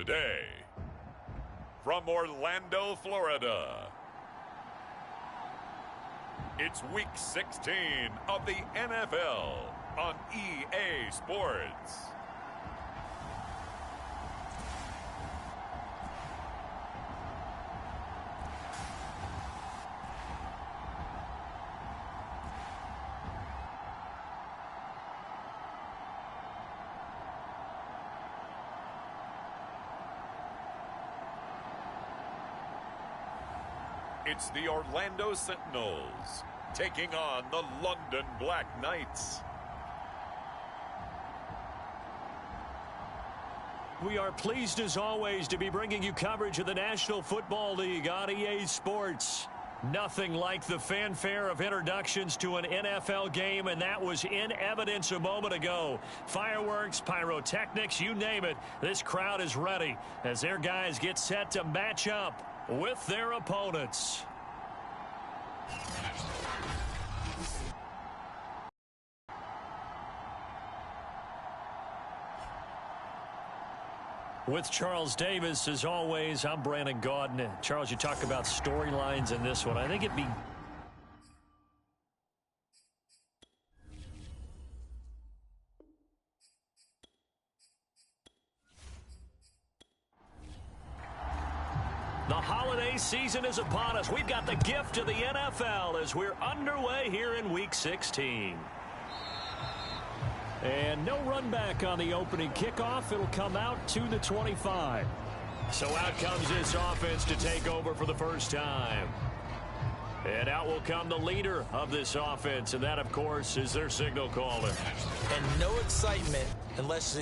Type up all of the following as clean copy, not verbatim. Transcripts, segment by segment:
today, from Orlando, Florida, it's Week 16 of the NFL on EA Sports. It's the Orlando Sentinels taking on the London Black Knights. We are pleased as always to be bringing you coverage of the National Football League on EA Sports. Nothing like the fanfare of introductions to an NFL game, and that was in evidence a moment ago. Fireworks, pyrotechnics, you name it. This crowd is ready as their guys get set to match up with their opponents. With Charles Davis, as always, I'm Brandon Gaudin. Charles, you talk about storylines in this one. I think it'd be... The holiday season is upon us. We've got the gift of the NFL as we're underway here in Week 16. And no run back on the opening kickoff. It'll come out to the 25. So out comes this offense to take over for the first time. And out will come the leader of this offense, and that, of course, is their signal caller. And no excitement unless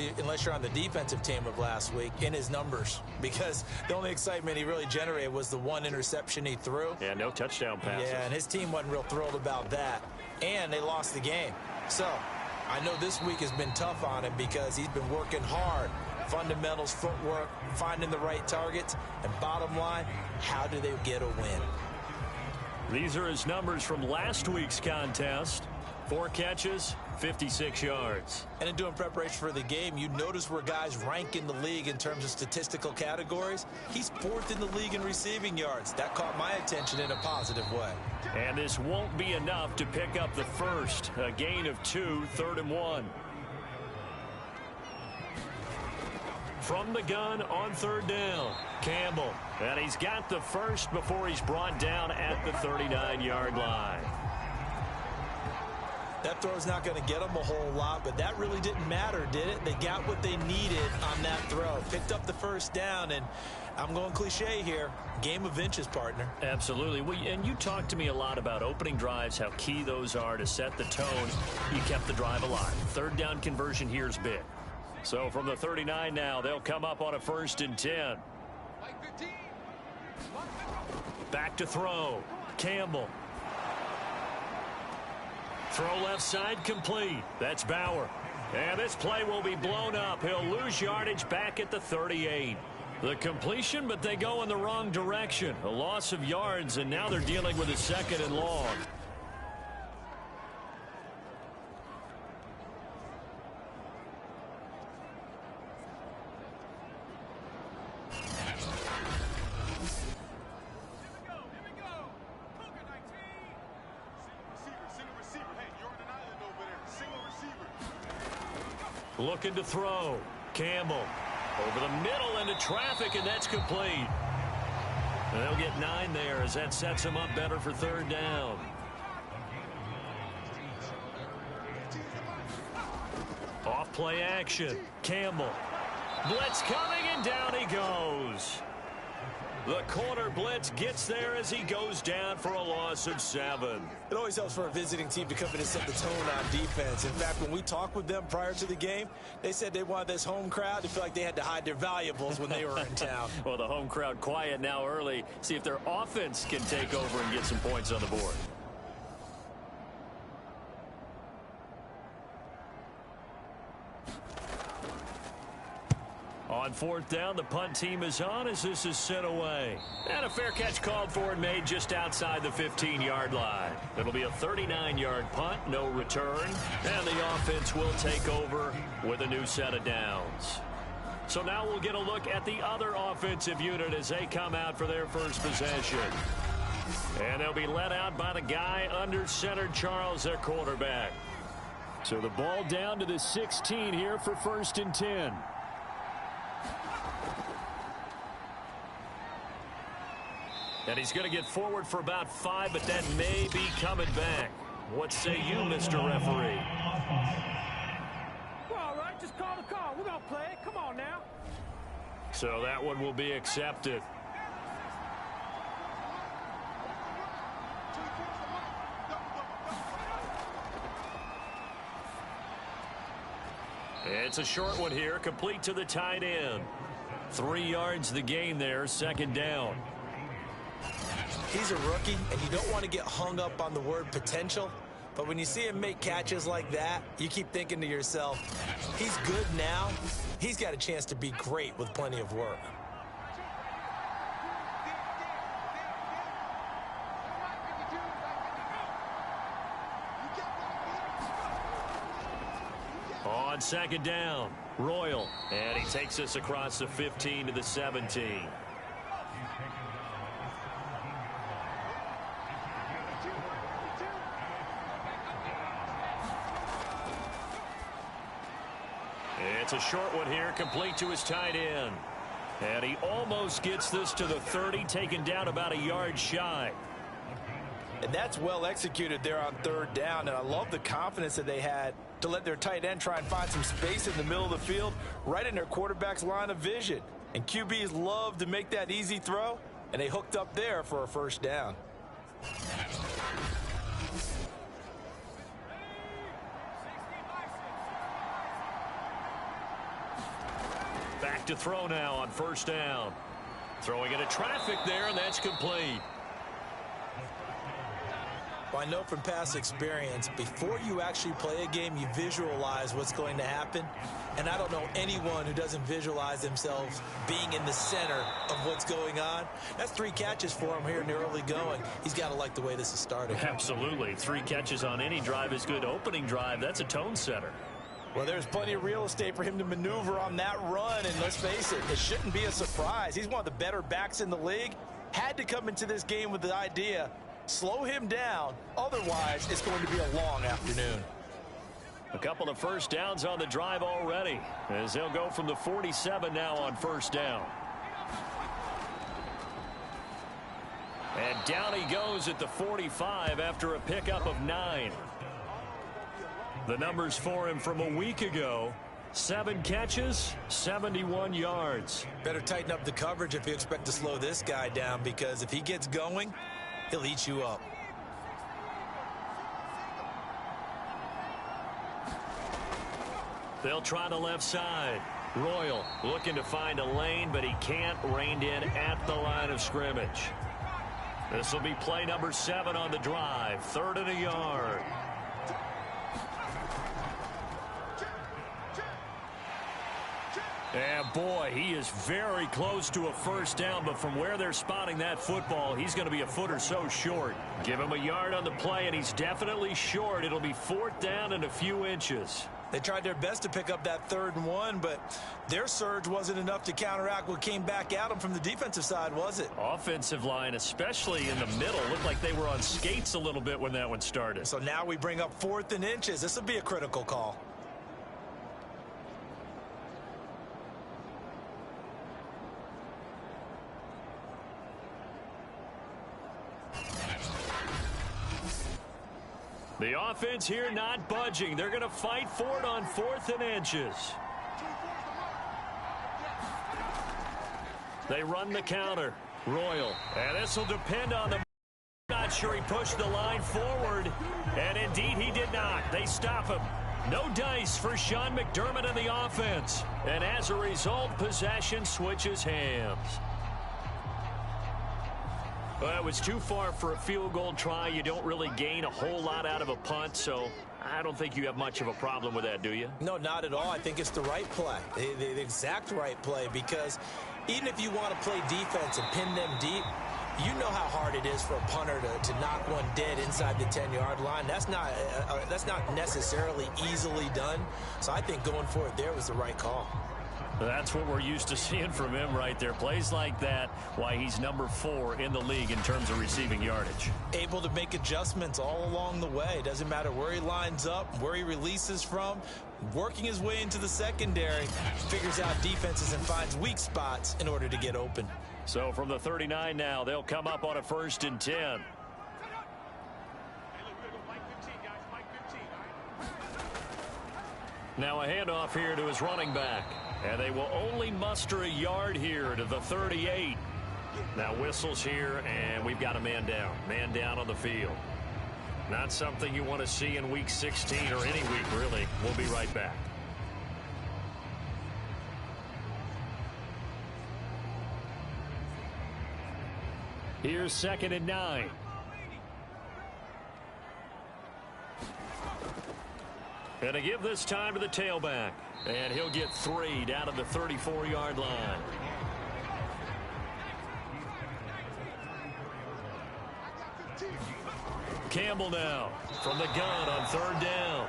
you're on the defensive team of last week in his numbers, because the only excitement he really generated was the one interception he threw. Yeah, no touchdown passes. Yeah, and his team wasn't real thrilled about that. And they lost the game. So I know this week has been tough on him because he's been working hard. Fundamentals, footwork, finding the right targets, and bottom line, how do they get a win? These are his numbers from last week's contest. 4 catches, 56 yards. And in doing preparation for the game, you notice where guys rank in the league in terms of statistical categories. He's 4th in the league in receiving yards. That caught my attention in a positive way. And this won't be enough to pick up the first. A gain of 2, 3rd and 1. From the gun on 3rd down, Campbell. And he's got the first before he's brought down at the 39-yard line. That throw's not going to get them a whole lot, but that really didn't matter, did it? They got what they needed on that throw. Picked up the first down, and I'm going cliche here. Game of inches, partner. Absolutely. Well, and you talked to me a lot about opening drives, how key those are to set the tone. You kept the drive alive. 3rd down conversion here is big. So from the 39 now, they'll come up on a 1st and 10. Back to throw. Campbell. Throw left side complete. That's Bauer. And this play will be blown up. He'll lose yardage back at the 38. The completion, but they go in the wrong direction. A loss of yards, and now they're dealing with a 2nd and long. Looking to throw. Campbell over the middle into traffic, and that's complete. And they'll get 9 there as that sets them up better for 3rd down. Off play action. Campbell. Blitz coming, and down he goes. The corner blitz gets there as he goes down for a loss of 7. It always helps for a visiting team to come in and set the tone on defense. In fact, when we talked with them prior to the game, they said they wanted this home crowd to feel like they had to hide their valuables when they were in town. Well, the home crowd quiet now early. See if their offense can take over and get some points on the board. On 4th down, the punt team is on as this is sent away. And a fair catch called for and made just outside the 15-yard line. It'll be a 39-yard punt, no return. And the offense will take over with a new set of downs. So now we'll get a look at the other offensive unit as they come out for their first possession. And they'll be led out by the guy under center, Charles, their quarterback. So the ball down to the 16 here for 1st and 10. And he's going to get forward for about 5, but that may be coming back. What say you, Mr. Referee? Well, all right, just call the call. We're going to play it. Come on now. So that one will be accepted. It's a short one here, complete to the tight end. 3 yards the gain there, 2nd down. He's a rookie, and you don't want to get hung up on the word potential. But when you see him make catches like that, you keep thinking to yourself, he's good now. He's got a chance to be great with plenty of work. On 2nd down, Royal, and he takes us across the 15 to the 17. It's a short one here, complete to his tight end. And he almost gets this to the 30, taken down about a yard shy. And that's well executed there on 3rd down, and I love the confidence that they had to let their tight end try and find some space in the middle of the field, right in their quarterback's line of vision. And QBs love to make that easy throw, and they hooked up there for a 1st down. Back to throw now on 1st down. Throwing into traffic there, and that's complete. Well, I know from past experience, before you actually play a game, you visualize what's going to happen. And I don't know anyone who doesn't visualize themselves being in the center of what's going on. That's 3 catches for him here in the early going. He's got to like the way this is starting. Absolutely. 3 catches on any drive is good. Opening drive, that's a tone setter. Well, there's plenty of real estate for him to maneuver on that run. And let's face it, it shouldn't be a surprise. He's one of the better backs in the league. Had to come into this game with the idea, slow him down. Otherwise, it's going to be a long afternoon. A couple of 1st downs on the drive already, as they'll go from the 47 now on 1st down. And down he goes at the 45 after a pickup of 9. The numbers for him from a week ago: 7 catches, 71 yards. Better tighten up the coverage if you expect to slow this guy down, because if he gets going, he'll eat you up. They'll try the left side. Royal looking to find a lane, but he can't. Reined in at the line of scrimmage. This will be play number 7 on the drive. 3rd and a yard. And boy, he is very close to a 1st down, but from where they're spotting that football, he's going to be a foot or so short. Give him a yard on the play, and he's definitely short. It'll be 4th down and a few inches. They tried their best to pick up that 3rd and 1, but their surge wasn't enough to counteract what came back at them from the defensive side, was it? Offensive line, especially in the middle, looked like they were on skates a little bit when that one started. So now we bring up 4th and inches. This will be a critical call. The offense here not budging. They're going to fight for it on 4th and inches. They run the counter. Royal. And this will depend on the... Not sure he pushed the line forward. And indeed he did not. They stop him. No dice for Sean McDermott and the offense. And as a result, possession switches hands. Well, it was too far for a field goal try. You don't really gain a whole lot out of a punt, so I don't think you have much of a problem with that, do you? No, not at all. I think it's the right play, the exact right play, because even if you want to play defense and pin them deep, you know how hard it is for a punter to knock one dead inside the 10-yard line. That's not necessarily easily done, so I think going for it there was the right call. That's what we're used to seeing from him right there. Plays like that, why he's number 4 in the league in terms of receiving yardage. Able to make adjustments all along the way. Doesn't matter where he lines up, where he releases from. Working his way into the secondary, figures out defenses and finds weak spots in order to get open. So from the 39 now, they'll come up on a 1st and 10. Now a handoff here to his running back. And they will only muster a yard here to the 38. Now whistles here, and we've got a man down. Man down on the field. Not something you want to see in Week 16 or any week, really. We'll be right back. Here's 2nd and 9. And to give this time to the tailback. And he'll get 3 down to the 34-yard line. Campbell now from the gun on 3rd down.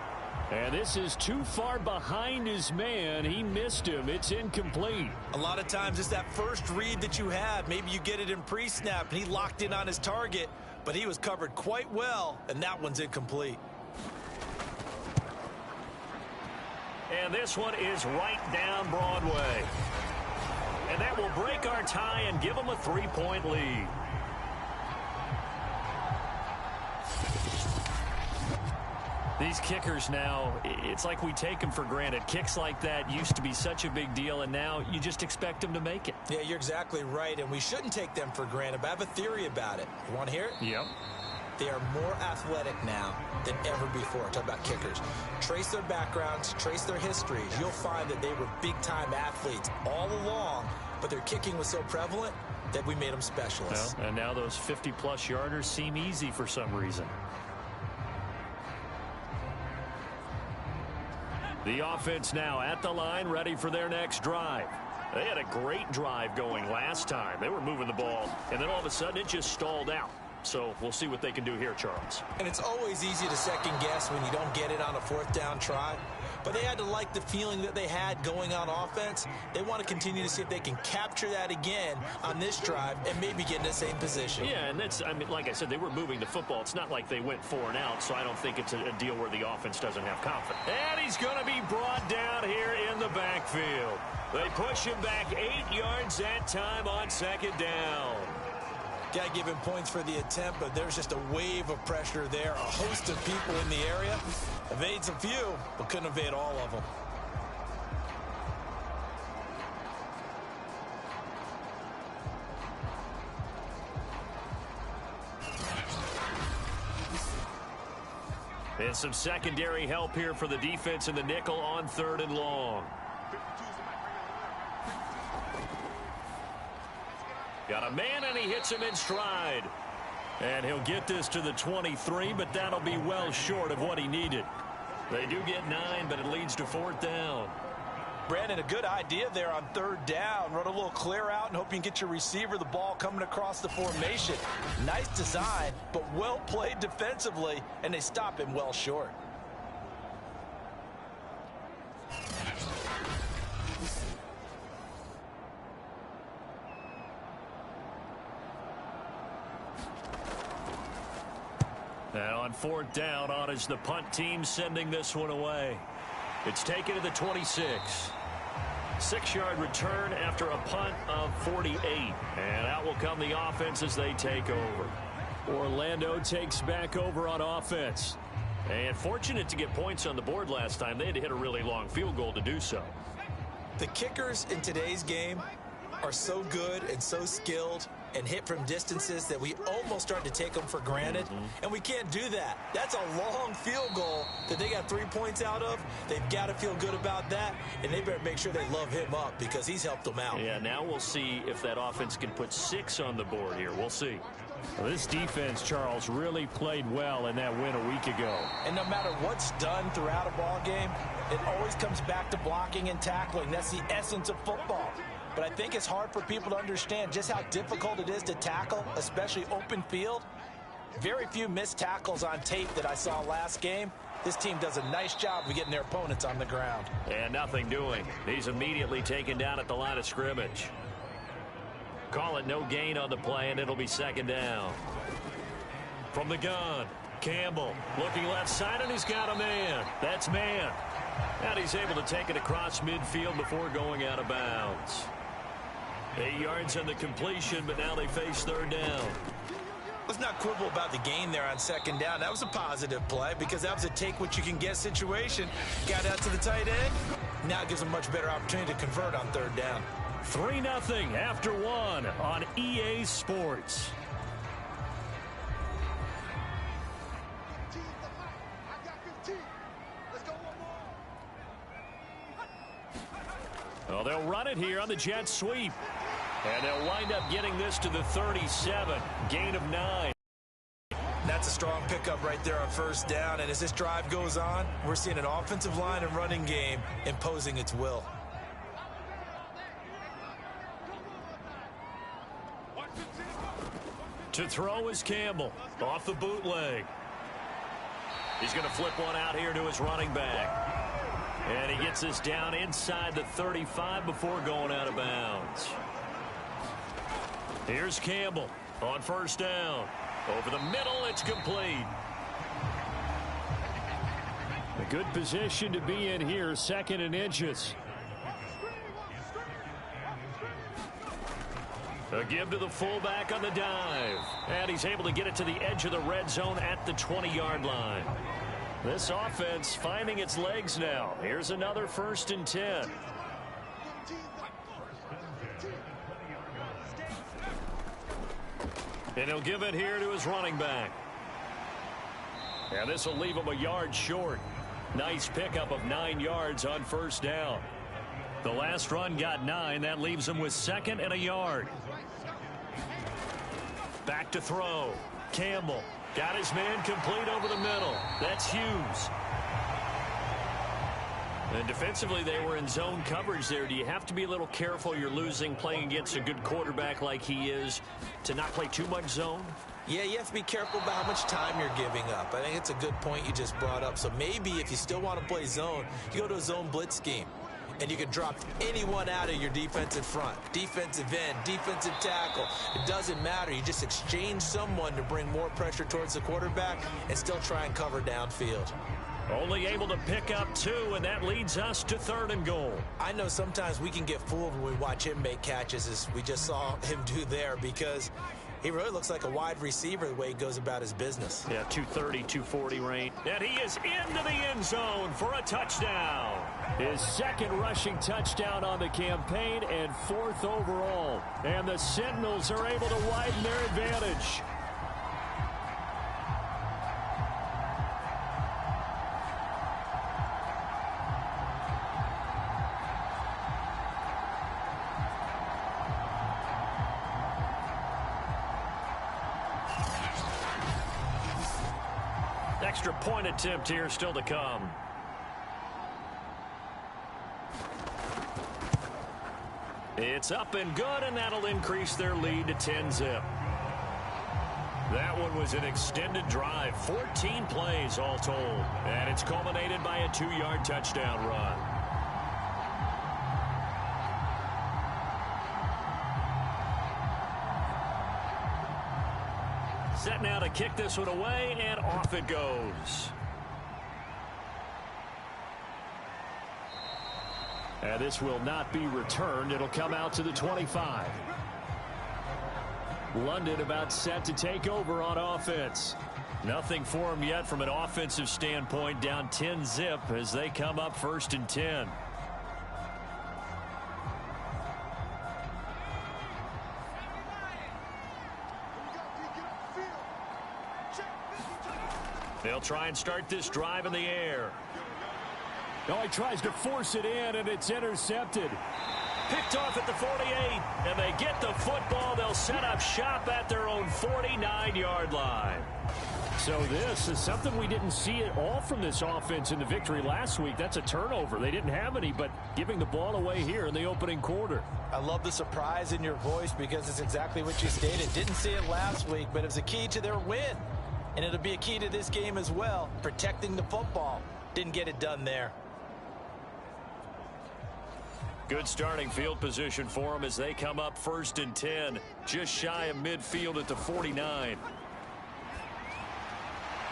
And this is too far behind his man. He missed him. It's incomplete. A lot of times it's that first read that you have. Maybe you get it in pre-snap, and he locked in on his target, but he was covered quite well, and that one's incomplete. And this one is right down Broadway. And that will break our tie and give them a 3-point lead. These kickers now, it's like we take them for granted. Kicks like that used to be such a big deal, and now you just expect them to make it. Yeah, you're exactly right, and we shouldn't take them for granted, but I have a theory about it. You want to hear it? Yep. They are more athletic now than ever before. Talk about kickers. Trace their backgrounds, trace their histories. You'll find that they were big-time athletes all along, but their kicking was so prevalent that we made them specialists. Well, and now those 50-plus yarders seem easy for some reason. The offense now at the line, ready for their next drive. They had a great drive going last time. They were moving the ball, and then all of a sudden it just stalled out. So we'll see what they can do here, Charles. And it's always easy to second guess when you don't get it on a 4th down try. But they had to like the feeling that they had going on offense. They want to continue to see if they can capture that again on this drive and maybe get in the same position. Yeah, and that's, I mean, like I said, they were moving the football. It's not like they went 4 and out, so I don't think it's a deal where the offense doesn't have confidence. And he's going to be brought down here in the backfield. They push him back 8 yards that time on 2nd down. Got to give him points for the attempt, but there's just a wave of pressure there. A host of people in the area. Evades a few, but couldn't evade all of them. And some secondary help here for the defense in the nickel on 3rd and long. Got a man, and he hits him in stride. And he'll get this to the 23, but that'll be well short of what he needed. They do get 9, but it leads to 4th down. Brandon, a good idea there on 3rd down. Run a little clear out and hope you can get your receiver the ball coming across the formation. Nice design, but well played defensively, and they stop him well short. And on 4th down, on is the punt team sending this one away. It's taken to the 26. 6-yard return after a punt of 48. And out will come the offense as they take over. Orlando takes back over on offense. And fortunate to get points on the board last time. They had to hit a really long field goal to do so. The kickers in today's game are so good and so skilled and hit from distances that we almost start to take them for granted. And we can't do that. That's a long field goal that they got 3 points out of. They've got to feel good about that, and they better make sure they love him up because he's helped them out. Yeah, now we'll see if that offense can put 6 on the board here. We'll see. Well, this defense, Charles, really played well in that win a week ago. And no matter what's done throughout a ball game, it always comes back to blocking and tackling. That's the essence of football. But I think it's hard for people to understand just how difficult it is to tackle, especially open field. Very few missed tackles on tape that I saw last game. This team does a nice job of getting their opponents on the ground. And nothing doing. He's immediately taken down at the line of scrimmage. Call it no gain on the play, and it'll be second down. From the gun, Campbell looking left side, and he's got a man. That's man. And he's able to take it across midfield before going out of bounds. 8 yards on the completion, but now they face third down. Let's not quibble about the gain there on second down. That was a positive play because that was a take-what-you-can-get situation. Got out to the tight end. Now it gives them a much better opportunity to convert on third down. 3-0 after 1 on EA Sports. Well, they'll run it here on the jet sweep. And they'll wind up getting this to the 37. Gain of 9. That's a strong pickup right there on first down. And as this drive goes on, we're seeing an offensive line and running game imposing its will. To throw is Campbell. Off the bootleg. He's going to flip one out here to his running back. And he gets this down inside the 35 before going out of bounds. Here's Campbell on first down. Over the middle, it's complete. A good position to be in here, 2nd and inches. A give to the fullback on the dive. And he's able to get it to the edge of the red zone at the 20-yard line. This offense finding its legs now. Here's another 1st and 10. And he'll give it here to his running back. And this will leave him a yard short. Nice pickup of 9 yards on first down. The last run got 9. That leaves him with 2nd and a yard. Back to throw. Campbell got his man complete over the middle. That's Hughes. And defensively, they were in zone coverage there. Do you have to be a little careful? You're losing playing against a good quarterback like he is to not play too much zone? Yeah, you have to be careful about how much time you're giving up. I think it's a good point you just brought up. So maybe if you still want to play zone, you go to a zone blitz scheme. And you can drop anyone out of your defensive front. Defensive end, defensive tackle. It doesn't matter. You just exchange someone to bring more pressure towards the quarterback and still try and cover downfield. Only able to pick up 2, and that leads us to 3rd and goal. I know sometimes we can get fooled when we watch him make catches, as we just saw him do there, because he really looks like a wide receiver the way he goes about his business. Yeah, 230, 240 range. And he is into the end zone for a touchdown. His 2nd rushing touchdown on the campaign and 4th overall. And the Sentinels are able to widen their advantage. Extra point attempt here still to come. It's up and good, and that'll increase their lead to 10-zip. That one was an extended drive, 14 plays all told, and it's culminated by a 2-yard touchdown run. Set now to kick this one away, and off it goes. And this will not be returned. It'll come out to the 25. London about set to take over on offense. Nothing for him yet from an offensive standpoint, down 10-zip as they come up 1st and 10. They'll try and start this drive in the air. Oh, he tries to force it in, and it's intercepted. Picked off at the 48, and they get the football. They'll set up shop at their own 49-yard line. So this is something we didn't see at all from this offense in the victory last week. That's a turnover. They didn't have any, but giving the ball away here in the opening quarter. I love the surprise in your voice because it's exactly what you stated. Didn't see it last week, but it was a key to their win. And it'll be a key to this game as well, protecting the football. Didn't get it done there. Good starting field position for them as they come up 1st and 10, just shy of midfield at the 49.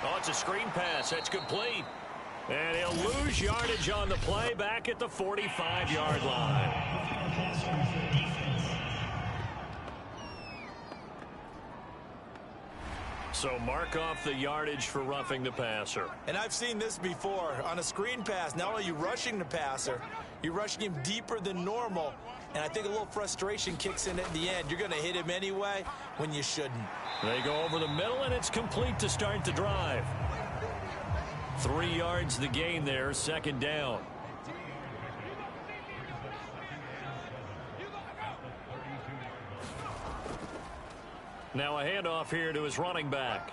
Oh, it's a screen pass. That's complete. And he'll lose yardage on the play back at the 45-yard line. So mark off the yardage for roughing the passer. And I've seen this before. On a screen pass, not only are you rushing the passer, you're rushing him deeper than normal. And I think a little frustration kicks in at the end. You're going to hit him anyway when you shouldn't. They go over the middle, and it's complete to start the drive. 3 yards the gain there, 2nd down. Now a handoff here to his running back.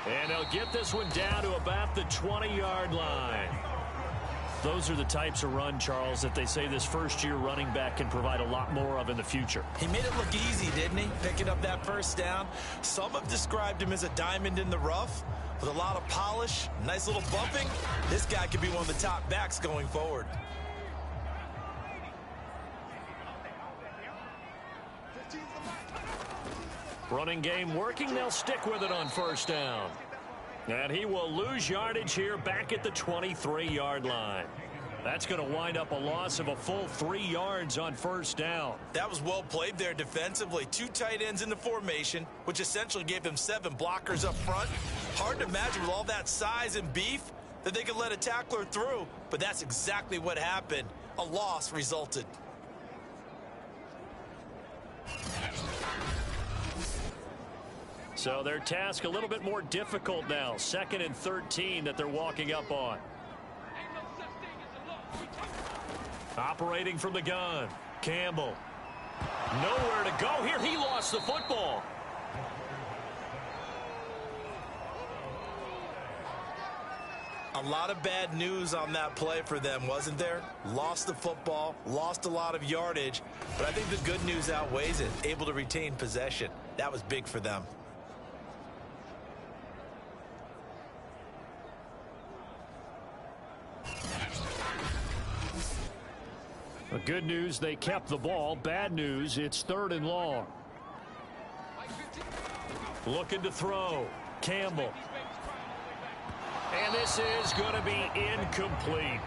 And he'll get this one down to about the 20-yard line. Those are the types of run, Charles, that they say this first-year running back can provide a lot more of in the future. He made it look easy, didn't he? Picking up that 1st down. Some have described him as a diamond in the rough with a lot of polish, nice little bumping. This guy could be one of the top backs going forward. Running game working. They'll stick with it on 1st down. And he will lose yardage here back at the 23-yard line. That's going to wind up a loss of a full 3 yards on 1st down. That was well played there defensively. 2 tight ends in the formation, which essentially gave them 7 blockers up front. Hard to imagine with all that size and beef that they could let a tackler through, but that's exactly what happened. A loss resulted. So their task a little bit more difficult now. 2nd and 13 that they're walking up on. Operating from the gun. Campbell. Nowhere to go here. He lost the football. A lot of bad news on that play for them, wasn't there? Lost the football, lost a lot of yardage, but I think the good news outweighs it. Able to retain possession. That was big for them. Good news, they kept the ball. Bad news, it's 3rd and long. Looking to throw. Campbell. And this is going to be incomplete.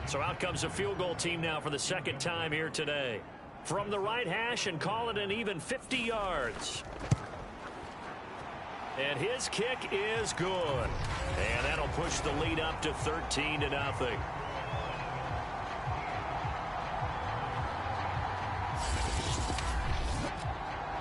So out comes a field goal team now for the 2nd time here today. From the right hash and call it an even 50 yards. And his kick is good. And that'll push the lead up to 13-0.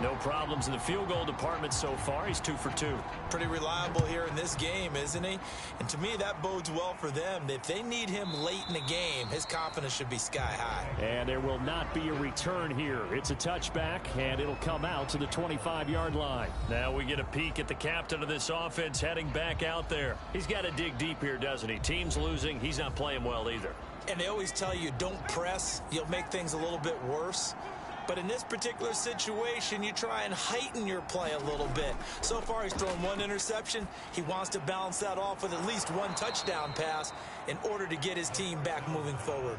No problems in the field goal department so far. He's 2 for 2. Pretty reliable here in this game, isn't he? And to me, that bodes well for them. If they need him late in the game, his confidence should be sky high. And there will not be a return here. It's a touchback, and it'll come out to the 25-yard line. Now we get a peek at the captain of this offense heading back out there. He's got to dig deep here, doesn't he? Team's losing. He's not playing well either. And they always tell you, don't press. You'll make things a little bit worse. But in this particular situation, you try and heighten your play a little bit. So far, he's thrown 1 interception. He wants to balance that off with at least 1 touchdown pass in order to get his team back moving forward.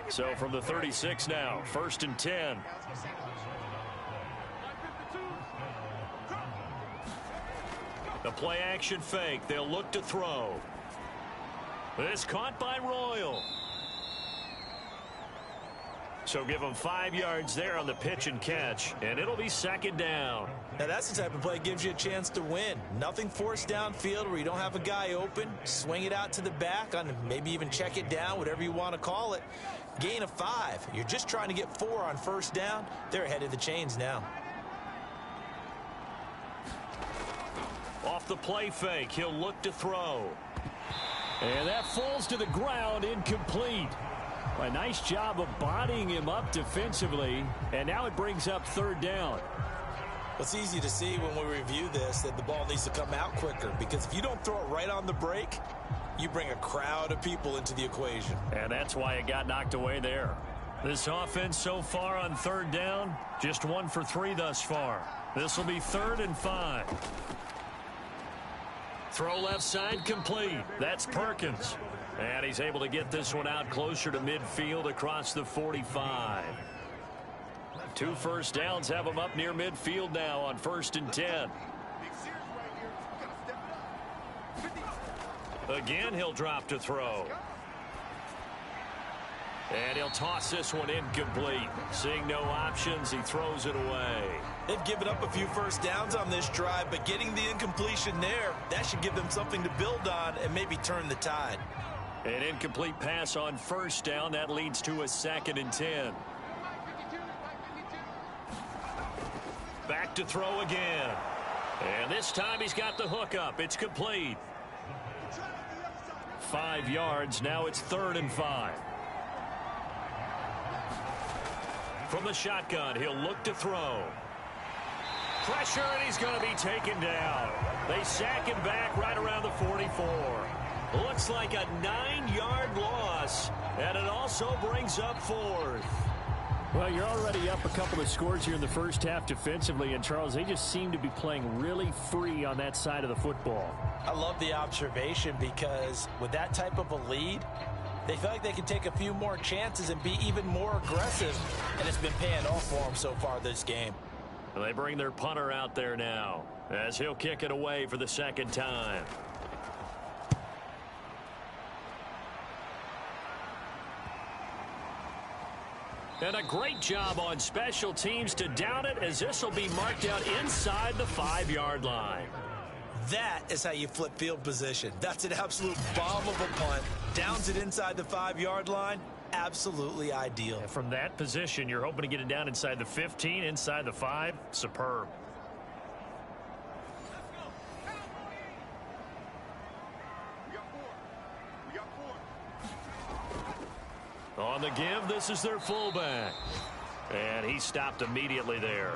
So from the 36 now, 1st and 10. The play action fake. They'll look to throw. This caught by Royal. So give them 5 yards there on the pitch and catch, and it'll be 2nd down. Now that's the type of play that gives you a chance to win. Nothing forced downfield where you don't have a guy open. Swing it out to the back, on maybe even check it down, whatever you want to call it. Gain of 5. You're just trying to get 4 on 1st down. They're ahead of the chains now. Off the play fake, he'll look to throw. And that falls to the ground, incomplete. A nice job of bodying him up defensively, and now it brings up 3rd down. It's easy to see when we review this that the ball needs to come out quicker, because if you don't throw it right on the break, you bring a crowd of people into the equation. And that's why it got knocked away there. This offense so far on 3rd down, just 1 for 3 thus far. This will be 3rd and 5. Throw left side complete. That's Perkins. And he's able to get this one out closer to midfield across the 45. 2 first downs have him up near midfield now on 1st and 10. Again, he'll drop to throw. And he'll toss this one incomplete. Seeing no options, he throws it away. They've given up a few first downs on this drive, but getting the incompletion there, that should give them something to build on and maybe turn the tide. An incomplete pass on 1st down. That leads to a 2nd and 10. Back to throw again. And this time he's got the hook up. It's complete. 5 yards. Now it's 3rd and 5. From the shotgun, he'll look to throw. Pressure, and he's going to be taken down. They sack him back right around the 44. Looks like a 9-yard loss, and it also brings up 4th. Well, you're already up a couple of scores here in the first half defensively, and Charles, they just seem to be playing really free on that side of the football. I love the observation because with that type of a lead, they feel like they can take a few more chances and be even more aggressive, and it's been paying off for them so far this game. Well, they bring their punter out there now as he'll kick it away for the 2nd time. And a great job on special teams to down it, as this will be marked out inside the 5-yard line. That is how you flip field position. That's an absolute bomb of a punt. Downs it inside the 5-yard line. Absolutely ideal. And from that position, you're hoping to get it down inside the 15, inside the 5. Superb. On the give, this is their fullback. And he stopped immediately there.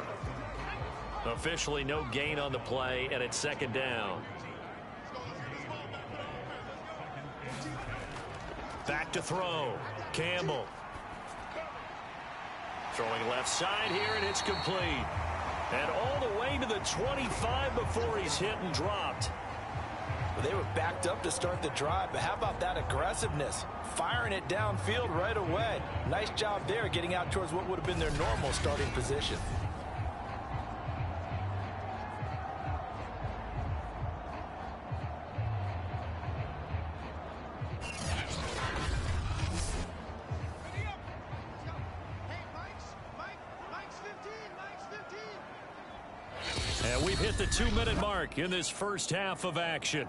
Officially no gain on the play, and it's 2nd down. Back to throw. Campbell. Throwing left side here, and it's complete. And all the way to the 25 before he's hit and dropped. Well, they were backed up to start the drive, but how about that aggressiveness? Firing it downfield right away. Nice job there, getting out towards what would have been their normal starting position. And we've hit the 2-minute mark in this first half of action.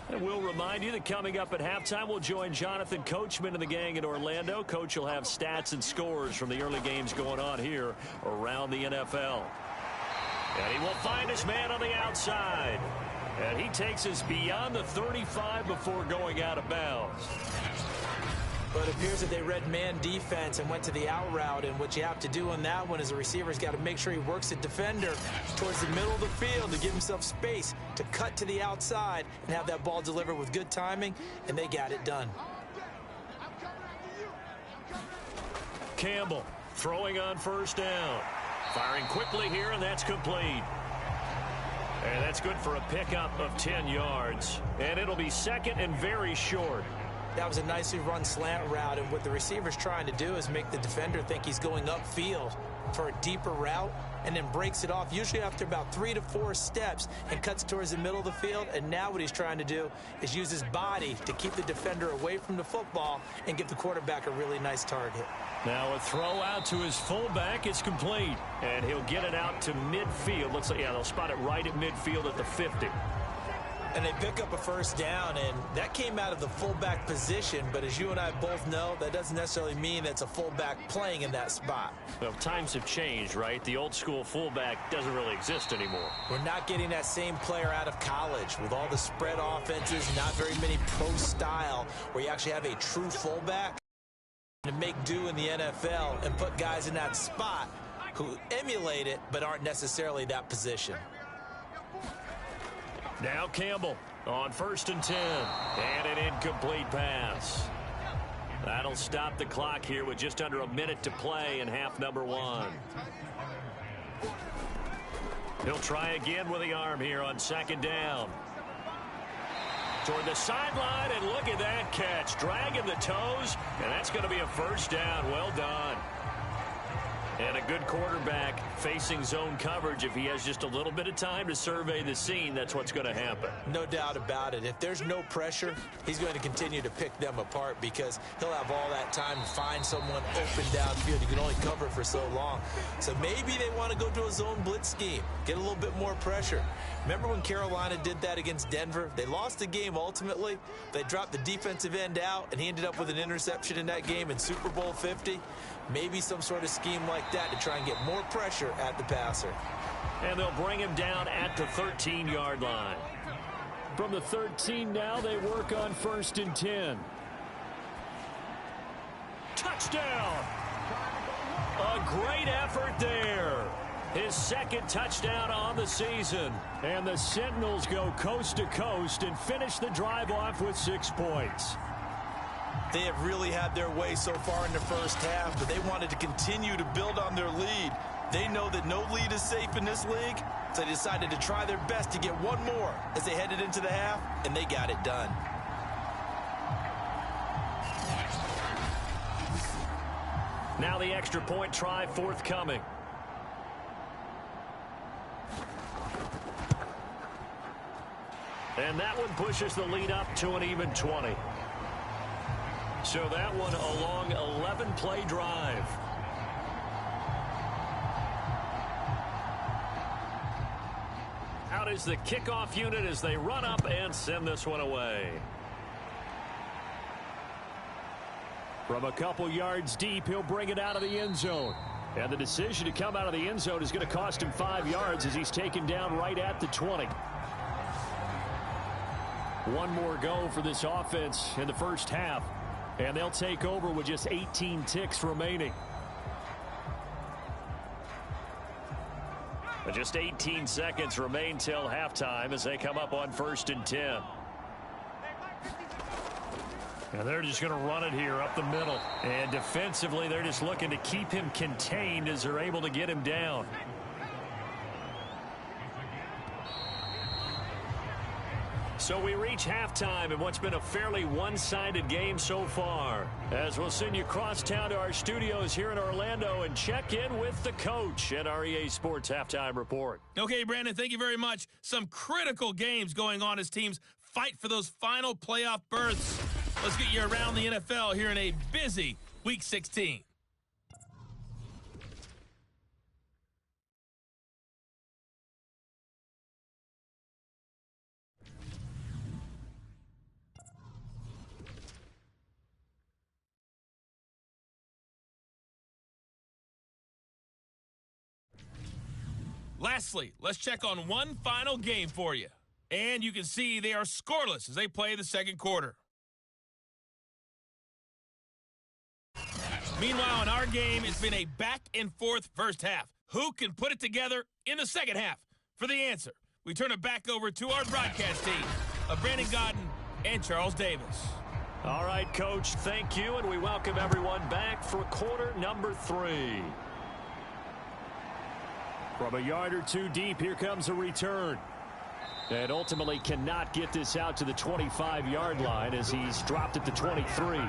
And we'll remind you that coming up at halftime, we'll join Jonathan Coachman and the gang in Orlando. Coach will have stats and scores from the early games going on here around the NFL. And he will find his man on the outside. And he takes us beyond the 35 before going out of bounds. But it appears that they read man defense and went to the out route, and what you have to do on that one is the receiver's got to make sure he works the defender towards the middle of the field to give himself space to cut to the outside and have that ball delivered with good timing, and they got it done. Campbell throwing on 1st down. Firing quickly here, and that's complete. And that's good for a pickup of 10 yards. And it'll be 2nd and very short. That was a nicely run slant route, and what the receiver's trying to do is make the defender think he's going upfield for a deeper route and then breaks it off, usually after about 3 to 4 steps, and cuts towards the middle of the field. And now what he's trying to do is use his body to keep the defender away from the football and give the quarterback a really nice target. Now a throw out to his fullback. It's complete, and he'll get it out to midfield. Looks like, yeah, they'll spot it right at midfield at the 50. And they pick up a 1st down, and that came out of the fullback position. But as you and I both know, that doesn't necessarily mean it's a fullback playing in that spot. Well, times have changed, right? The old school fullback doesn't really exist anymore. We're not getting that same player out of college with all the spread offenses, not very many pro style, where you actually have a true fullback to make do in the NFL and put guys in that spot who emulate it but aren't necessarily that position. Now Campbell on 1st and 10, and an incomplete pass. That'll stop the clock here with just under a minute to play in half number one. He'll try again with the arm here on second down. Toward the sideline, and look at that catch. Dragging the toes, and that's going to be a first down. Well done. And a good quarterback facing zone coverage. If he has just a little bit of time to survey the scene, that's what's going to happen. No doubt about it. If there's no pressure, he's going to continue to pick them apart because he'll have all that time to find someone open downfield. You can only cover for so long. So maybe they want to go to a zone blitz scheme, get a little bit more pressure. Remember when Carolina did that against Denver? They lost the game ultimately. They dropped the defensive end out, and he ended up with an interception in that game in Super Bowl 50. Maybe some sort of scheme like that to try and get more pressure at the passer. And they'll bring him down at the 13-yard line. From the 13 now, they work on 1st and 10. Touchdown! A great effort there. His second touchdown on the season. And the Sentinels go coast to coast and finish the drive off with 6 points. They have really had their way so far in the first half, but they wanted to continue to build on their lead. They know that no lead is safe in this league, so they decided to try their best to get one more as they headed into the half, and they got it done. Now the extra point try forthcoming. And that one pushes the lead up to an even 20. So that one a long 11-play drive. Out is the kickoff unit as they run up and send this one away. From a couple yards deep, he'll bring it out of the end zone. And the decision to come out of the end zone is going to cost him 5 yards as he's taken down right at the 20. One more go for this offense in the first half. And they'll take over with just 18 ticks remaining. But just 18 seconds remain till halftime as they come up on 1st and 10. And they're just going to run it here up the middle. And defensively, they're just looking to keep him contained as they're able to get him down. So we reach halftime in what's been a fairly one-sided game so far. As we'll send you cross town to our studios here in Orlando and check in with the coach at our EA Sports Halftime Report. Okay, Brandon, thank you very much. Some critical games going on as teams fight for those final playoff berths. Let's get you around the NFL here in a busy Week 16. Lastly, let's check on one final game for you. And you can see they are scoreless as they play the second quarter. Meanwhile, in our game, it's been a back-and-forth first half. Who can put it together in the second half? For the answer, we turn it back over to our broadcast team of Brandon Godden and Charles Davis. All right, Coach, thank you, and we welcome everyone back for quarter number 3. From a yard or two deep, here comes a return. And ultimately cannot get this out to the 25-yard line as he's dropped at the 23.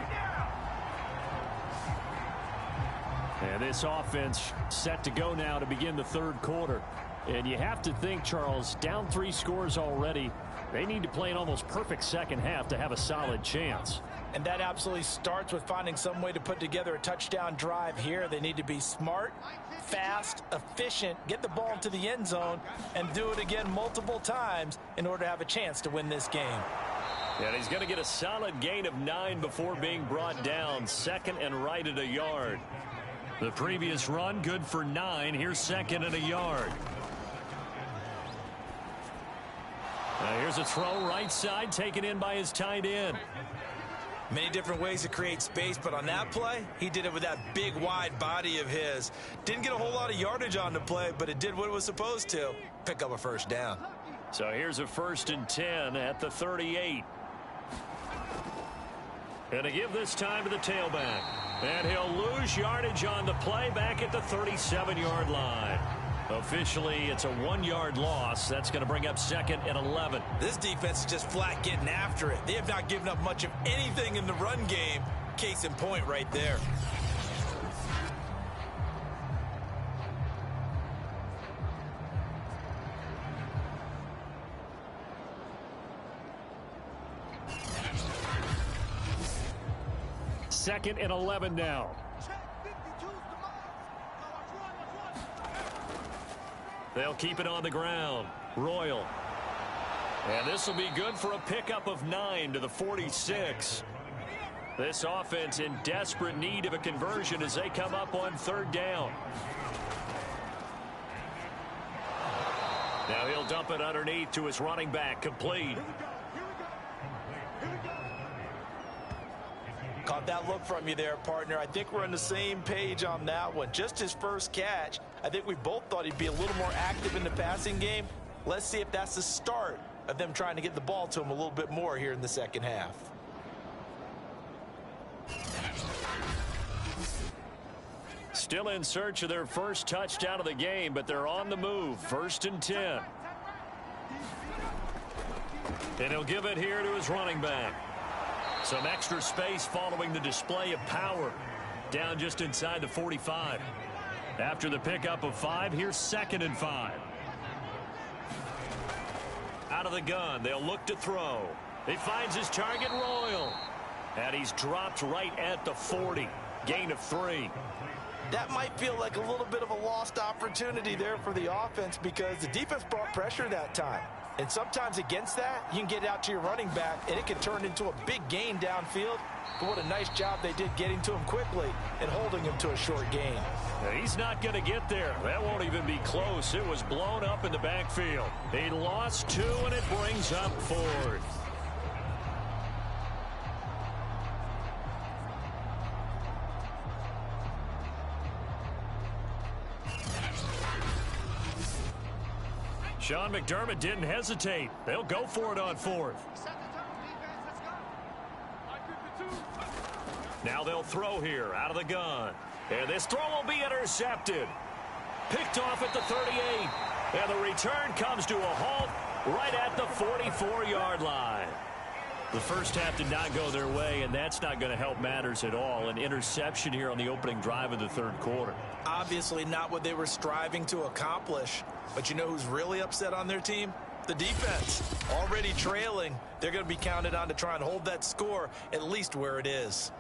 And this offense set to go now to begin the third quarter. And you have to think, Charles, down 3 scores already. They need to play an almost perfect second half to have a solid chance. And that absolutely starts with finding some way to put together a touchdown drive here. They need to be smart, fast, efficient, get the ball into the end zone, and do it again multiple times in order to have a chance to win this game. And he's going to get a solid gain of 9 before being brought down. Second and right at a yard. The previous run, good for 9. Here's second and a yard. Now here's a throw right side, taken in by his tight end. Many different ways to create space, but on that play, he did it with that big, wide body of his. Didn't get a whole lot of yardage on the play, but it did what it was supposed to. Pick up a first down. So here's a 1st and 10 at the 38. And to give this time to the tailback. And he'll lose yardage on the play back at the 37-yard line. Officially, it's a 1-yard loss. That's going to bring up 2nd and 11. This defense is just flat getting after it. They have not given up much of anything in the run game. Case in point right there. Second and 11 now. They'll keep it on the ground. Royal. And this will be good for a pickup of 9 to the 46. This offense in desperate need of a conversion as they come up on 3rd down. Now he'll dump it underneath to his running back, complete. Caught that look from you there, partner. I think we're on the same page on that one. Just his first catch. I think we both thought he'd be a little more active in the passing game. Let's see if that's the start of them trying to get the ball to him a little bit more here in the second half. Still in search of their first touchdown of the game, but they're on the move. 1st and 10. And he'll give it here to his running back. Some extra space following the display of power. Down just inside the 45. After the pickup of 5, here's 2nd and 5. Out of the gun, they'll look to throw. He finds his target, Royal. And he's dropped right at the 40. Gain of 3. That might feel like a little bit of a lost opportunity there for the offense because the defense brought pressure that time. And sometimes against that, you can get out to your running back, and it can turn into a big gain downfield. But what a nice job they did getting to him quickly and holding him to a short gain. He's not going to get there. That won't even be close. It was blown up in the backfield. He lost 2, and it brings up 4th. Sean McDermott didn't hesitate. They'll go for it on 4th. Now they'll throw here out of the gun. And this throw will be intercepted. Picked off at the 38. And the return comes to a halt right at the 44-yard line. The first half did not go their way, and that's not going to help matters at all. An interception here on the opening drive of the 3rd quarter. Obviously not what they were striving to accomplish. But you know who's really upset on their team? The defense. Already trailing. They're going to be counted on to try and hold that score at least where it is.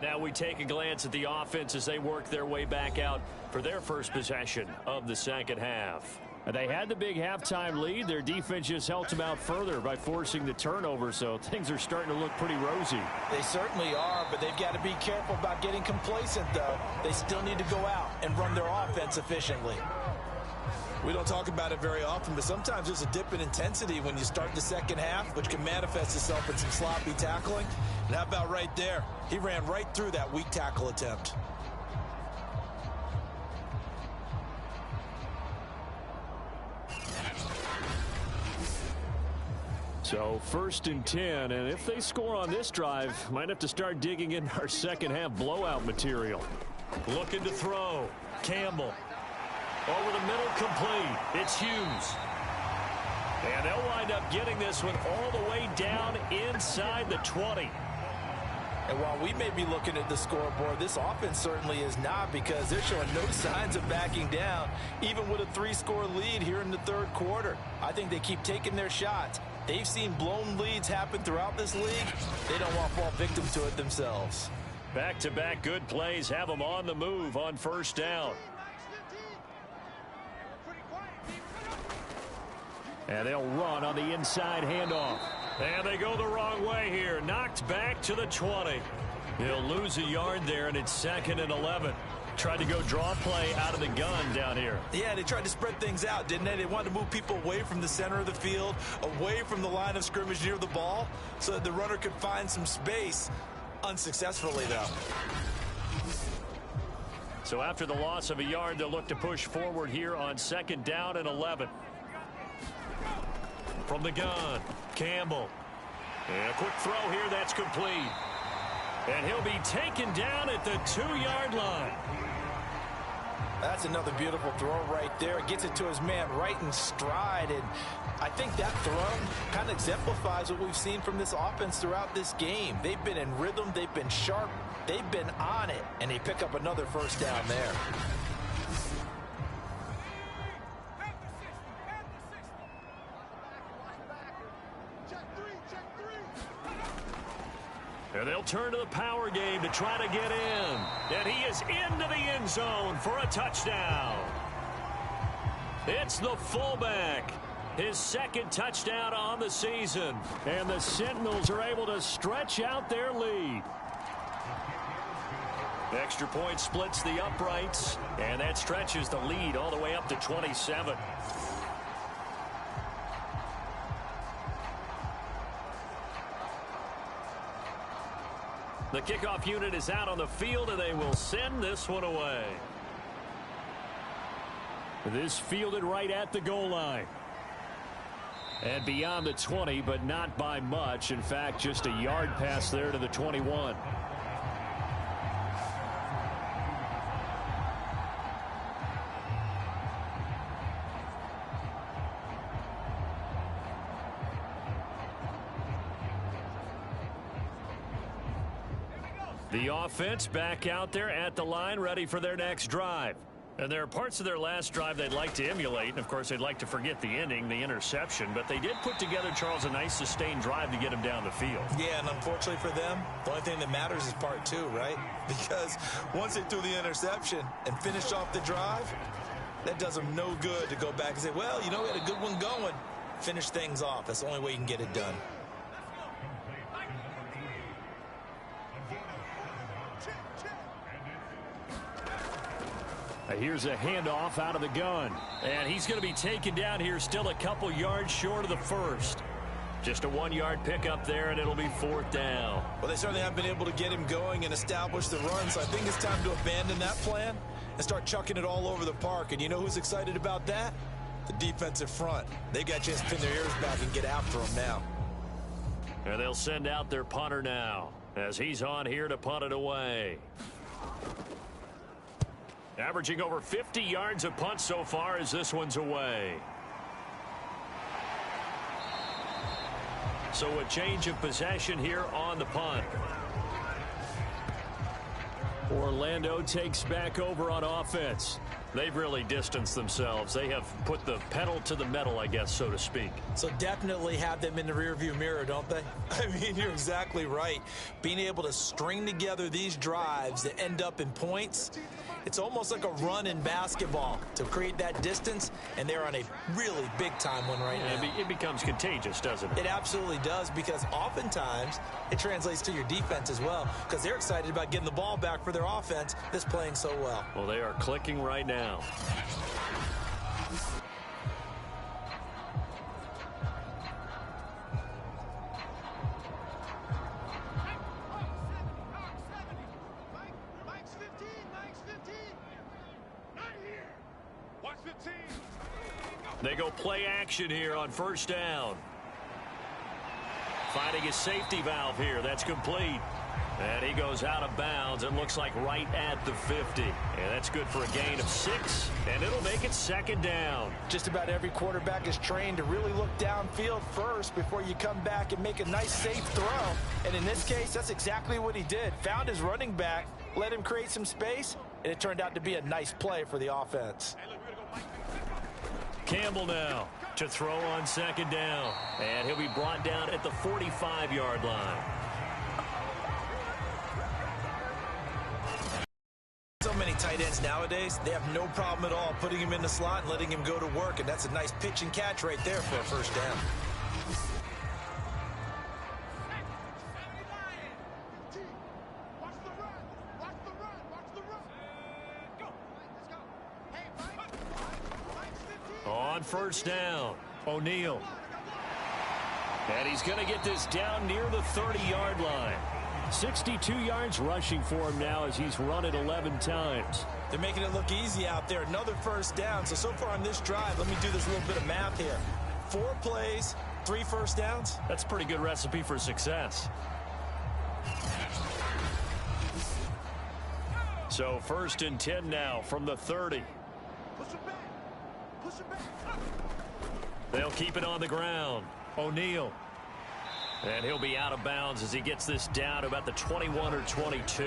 Now we take a glance at the offense as they work their way back out for their first possession of the second half. They had the big halftime lead. Their defense just helped them out further by forcing the turnover, so things are starting to look pretty rosy. They certainly are, but they've got to be careful about getting complacent, though. They still need to go out and run their offense efficiently. We don't talk about it very often, but sometimes there's a dip in intensity when you start the second half, which can manifest itself in some sloppy tackling. And how about right there? He ran right through that weak tackle attempt. So 1st and 10, and if they score on this drive, might have to start digging in our second half blowout material. Looking to throw. Campbell. Over the middle, complete. It's Hughes. And they'll wind up getting this one all the way down inside the 20. And while we may be looking at the scoreboard, this offense certainly is not, because they're showing no signs of backing down, even with a 3-score lead here in the 3rd quarter. I think they keep taking their shots. They've seen blown leads happen throughout this league. They don't want to fall victim to it themselves. Back-to-back good plays have them on the move on 1st down. And they'll run on the inside handoff. And they go the wrong way here. Knocked back to the 20. He'll lose a yard there, and it's 2nd and 11. Tried to go draw play out of the gun down here. Yeah, they tried to spread things out, didn't they? They wanted to move people away from the center of the field, away from the line of scrimmage near the ball, so that the runner could find some space. Unsuccessfully, though. So after the loss of a yard, they'll look to push forward here on 2nd down and 11. From the gun, Campbell. And a quick throw here, that's complete. And he'll be taken down at the 2-yard line. That's another beautiful throw right there. It gets it to his man right in stride. And I think that throw kind of exemplifies what we've seen from this offense throughout this game. They've been in rhythm. They've been sharp. They've been on it. And they pick up another first down there. And they'll turn to the power game to try to get in. And he is into the end zone for a touchdown. It's the fullback. His second touchdown on the season. And the Sentinels are able to stretch out their lead. Extra point splits the uprights. And that stretches the lead all the way up to 27. The kickoff unit is out on the field, and they will send this one away. This fielded right at the goal line. And beyond the 20, but not by much. In fact, just a yard pass there to the 21. The offense back out there at the line, ready for their next drive. And there are parts of their last drive they'd like to emulate. And, of course, they'd like to forget the ending, the interception. But they did put together, Charles, a nice sustained drive to get him down the field. Yeah, and unfortunately for them, the only thing that matters is part two, right? Because once they threw the interception and finished off the drive, that does them no good to go back and say, well, you know, we had a good one going. Finish things off. That's the only way you can get it done. Here's a handoff out of the gun. And he's going to be taken down here, still a couple yards short of the first. Just a 1-yard pickup there, and it'll be 4th down. Well, they certainly haven't been able to get him going and establish the run, so I think it's time to abandon that plan and start chucking it all over the park. And you know who's excited about that? The defensive front. They've got a chance to pin their ears back and get after him now. And they'll send out their punter now as he's on here to punt it away. Averaging over 50 yards a punt so far as this one's away. So a change of possession here on the punt. Orlando takes back over on offense. They've really distanced themselves. They have put the pedal to the metal, I guess, so to speak. So definitely have them in the rearview mirror, don't they? I mean, you're exactly right. Being able to string together these drives that end up in points, it's almost like a run in basketball to create that distance, and they're on a really big-time one right now. It becomes contagious, doesn't it? It absolutely does, because oftentimes it translates to your defense as well, because they're excited about getting the ball back for their offense that's playing so well. Well, they are clicking right now. They go play action here on 1st down. Finding a safety valve here. That's complete. And he goes out of bounds. It looks like right at the 50. And that's good for a gain of 6. And it'll make it 2nd down. Just about every quarterback is trained to really look downfield first before you come back and make a nice, safe throw. And in this case, that's exactly what he did. Found his running back, let him create some space, and it turned out to be a nice play for the offense. Campbell now to throw on 2nd down. And he'll be brought down at the 45-yard line. So many tight ends nowadays, they have no problem at all putting him in the slot and letting him go to work, and that's a nice pitch and catch right there for a 1st down. On 1st down, O'Neal. And he's going to get this down near the 30-yard line. 62 yards rushing for him now as he's run it 11 times. They're making it look easy out there. Another 1st down. So far on this drive, let me do this little bit of math here. 4 plays, 3 1st downs. That's a pretty good recipe for success. So 1st and 10 now from the 30. They'll keep it on the ground. O'Neal. And he'll be out of bounds as he gets this down to about the 21 or 22.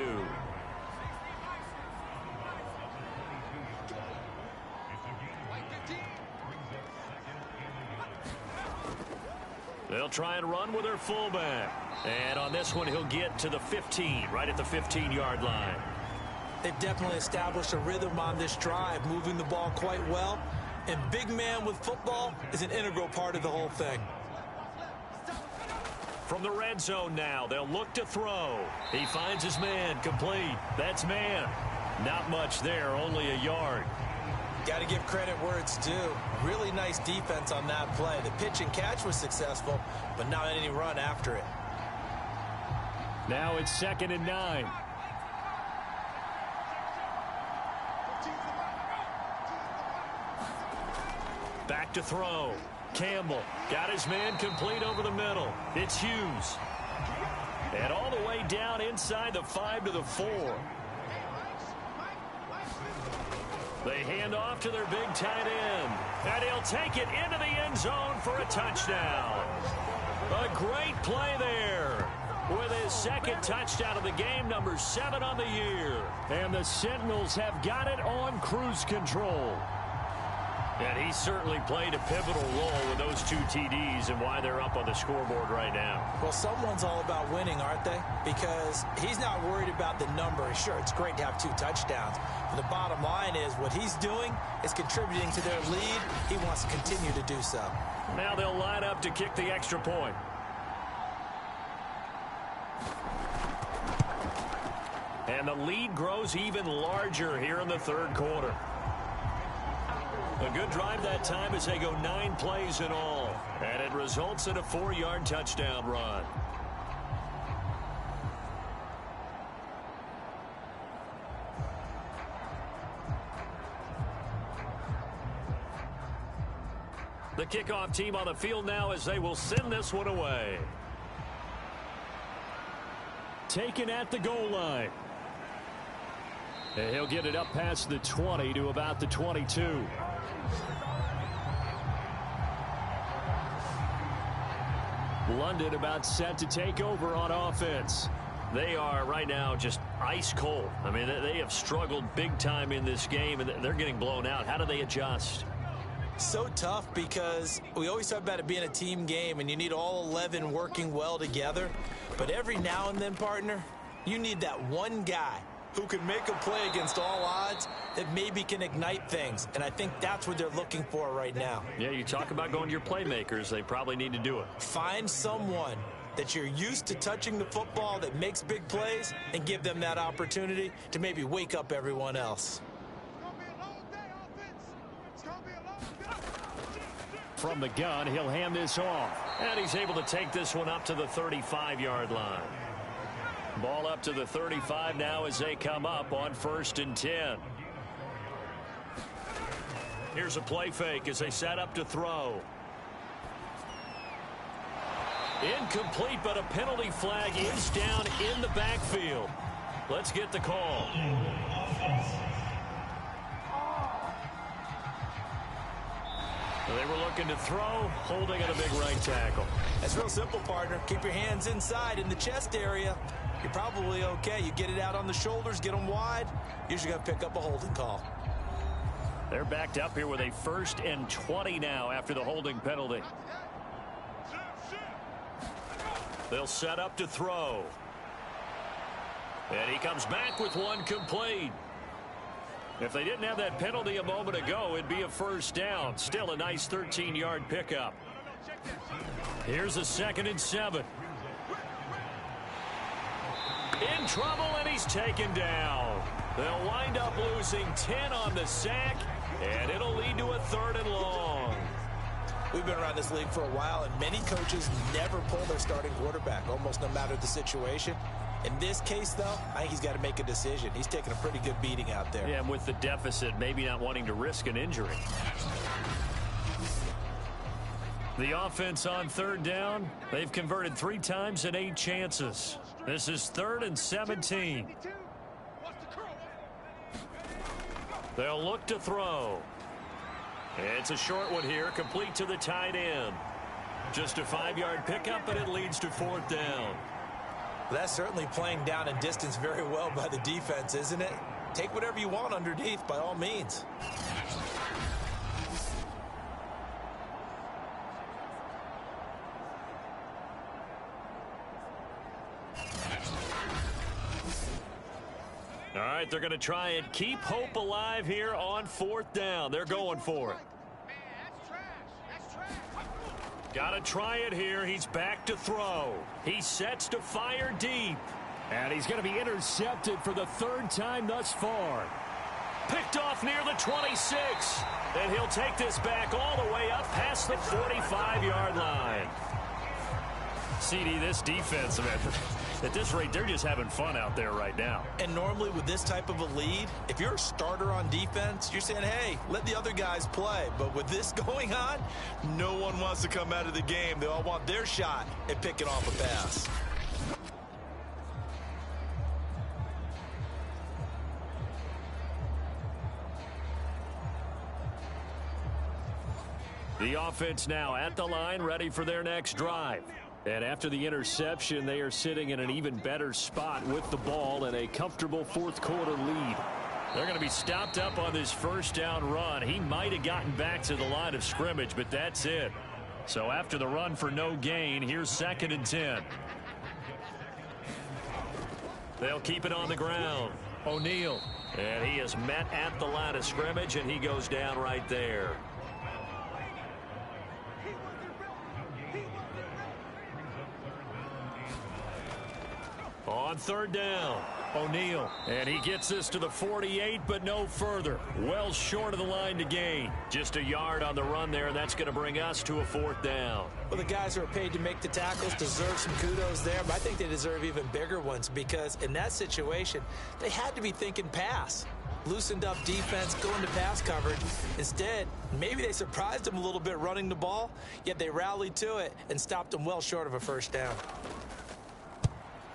They'll try and run with their fullback. And on this one, he'll get to the 15, right at the 15-yard line. They've definitely established a rhythm on this drive, moving the ball quite well. And big man with football is an integral part of the whole thing. From the red zone now, they'll look to throw. He finds his man, complete. That's man. Not much there, only a yard. Got to give credit where it's due. Really nice defense on that play. The pitch and catch was successful, but not any run after it. Now it's 2nd and 9. Back to throw. Campbell got his man complete over the middle. It's Hughes. And all the way down inside the 5 to the 4. They hand off to their big tight end. And he'll take it into the end zone for a touchdown. A great play there. With his 2nd touchdown of the game, number 7 on the year. And the Sentinels have got it on cruise control. And he certainly played a pivotal role with those 2 TDs and why they're up on the scoreboard right now. Well, someone's all about winning, aren't they? Because he's not worried about the number. Sure, it's great to have 2 touchdowns. But the bottom line is what he's doing is contributing to their lead. He wants to continue to do so. Now they'll line up to kick the extra point. And the lead grows even larger here in the 3rd quarter. A good drive that time as they go 9 plays in all. And it results in a 4-yard touchdown run. The kickoff team on the field now as they will send this one away. Taken at the goal line. And he'll get it up past the 20 to about the 22. London about set to take over on offense. They are right now just ice cold. I mean, they have struggled big time in this game, and they're getting blown out. How do they adjust? So tough because we always talk about it being a team game, and you need all 11 working well together. But every now and then, partner, you need that one guy who can make a play against all odds that maybe can ignite things. And I think that's what they're looking for right now. Yeah, you talk about going to your playmakers. They probably need to do it. Find someone that you're used to touching the football that makes big plays and give them that opportunity to maybe wake up everyone else. From the gun, he'll hand this off. And he's able to take this one up to the 35-yard line. Ball up to the 35 now as they come up on 1st and 10. Here's a play fake as they set up to throw. Incomplete, but a penalty flag is down in the backfield. Let's get the call. They were looking to throw, holding at a big right tackle. That's real simple, partner. Keep your hands inside in the chest area. You're probably okay. You get it out on the shoulders, get them wide. Usually going to pick up a holding call. They're backed up here with a 1st and 20 now after the holding penalty. They'll set up to throw. And he comes back with one complete. If they didn't have that penalty a moment ago, it'd be a 1st down. Still a nice 13-yard pickup. Here's a 2nd and 7. In trouble, and he's taken down. They'll wind up losing 10 on the sack, and it'll lead to a 3rd and long. We've been around this league for a while, and many coaches never pull their starting quarterback, almost no matter the situation. In this case, though, I think he's got to make a decision. He's taking a pretty good beating out there. Yeah, and with the deficit, maybe not wanting to risk an injury. The offense on 3rd down, they've converted 3 times in 8 chances. This is 3rd and 17. They'll look to throw. It's a short one here, complete to the tight end. Just a 5-yard pickup, and it leads to 4th down. That's certainly playing down and distance very well by the defense, isn't it? Take whatever you want underneath, by all means. All right, they're going to try and keep hope alive here on 4th down. They're going for it. Got to try it here. He's back to throw. He sets to fire deep. And he's going to be intercepted for the 3rd time thus far. Picked off near the 26. And he'll take this back all the way up past the 45-yard line. CD, this defense, man, at this rate, they're just having fun out there right now. And normally with this type of a lead, if you're a starter on defense, you're saying, hey, let the other guys play. But with this going on, no one wants to come out of the game. They all want their shot at picking off a pass. The offense now at the line, ready for their next drive. And after the interception, they are sitting in an even better spot with the ball and a comfortable 4th quarter lead. They're going to be stopped up on this 1st down run. He might have gotten back to the line of scrimmage, but that's it. So after the run for no gain, here's 2nd and 10. They'll keep it on the ground. O'Neal. And he is met at the line of scrimmage, and he goes down right there. On 3rd down, O'Neal. And he gets this to the 48, but no further. Well short of the line to gain. Just a yard on the run there, and that's going to bring us to a 4th down. Well, the guys who are paid to make the tackles deserve some kudos there, but I think they deserve even bigger ones because in that situation, they had to be thinking pass. Loosened up defense, going to pass coverage. Instead, maybe they surprised them a little bit running the ball, yet they rallied to it and stopped them well short of a 1st down.